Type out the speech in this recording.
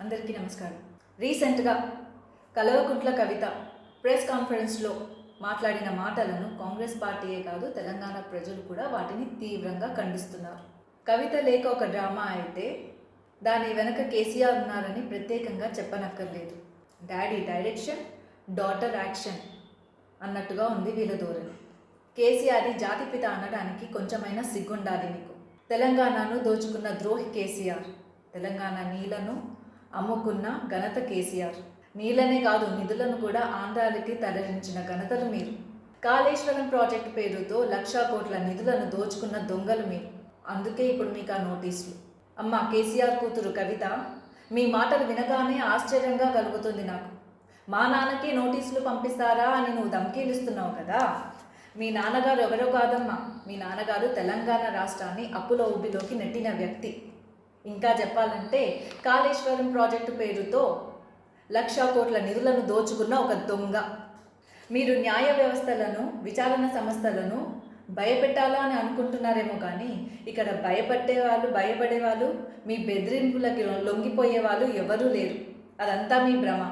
అందరికీ నమస్కారం. రీసెంట్గా కల్వకుంట్ల కవిత ప్రెస్ కాన్ఫరెన్స్లో మాట్లాడిన మాటలను కాంగ్రెస్ పార్టీయే కాదు తెలంగాణ ప్రజలు కూడా వాటిని తీవ్రంగా ఖండిస్తున్నారు. కవిత లేక ఒక డ్రామా అయితే దాని వెనక కేసీఆర్ ఉన్నారని ప్రత్యేకంగా చెప్పనక్కర్లేదు. డాడీ డైరెక్షన్, డాటర్ యాక్షన్ అన్నట్టుగా ఉంది వీళ్ళ ధోరణి. కేసీఆర్ని జాతిపిత అనడానికి కొంచెమైనా సిగ్గుండాలి నీకు. తెలంగాణను దోచుకున్న ద్రోహి కేసీఆర్. తెలంగాణ నీళ్లను అమ్ముకున్న ఘనత కేసీఆర్. నీళ్ళనే కాదు నిధులను కూడా ఆంధ్రాలకి తరలించిన ఘనతలు మీరు. కాళేశ్వరం ప్రాజెక్టు పేరుతో 1,00,000 కోట్ల నిధులను దోచుకున్న దొంగలు మీరు. అందుకే ఇప్పుడు మీకు ఆ నోటీసులు. అమ్మ కేసీఆర్ కూతురు కవిత, మీ మాటలు వినగానే ఆశ్చర్యంగా కలుగుతుంది నాకు. మా నాన్నకి నోటీసులు పంపిస్తారా అని నువ్వు ధమ్కీలిస్తున్నావు కదా. మీ నాన్నగారు ఎవరో కాదమ్మా, మీ నాన్నగారు తెలంగాణ రాష్ట్రాన్ని అప్పుల ఊబిలోకి నెట్టిన వ్యక్తి. ఇంకా చెప్పాలంటే కాళేశ్వరం ప్రాజెక్టు పేరుతో 1,00,000 కోట్ల నిధులను దోచుకున్న ఒక దొంగ. మీరు న్యాయ వ్యవస్థలను, విచారణ సంస్థలను భయపెట్టాలా అని అనుకుంటున్నారేమో కానీ ఇక్కడ భయపడేవాళ్ళు, మీ బెదిరింపులకి లొంగిపోయే వాళ్ళు ఎవరూ లేరు. అదంతా మీ భ్రమ.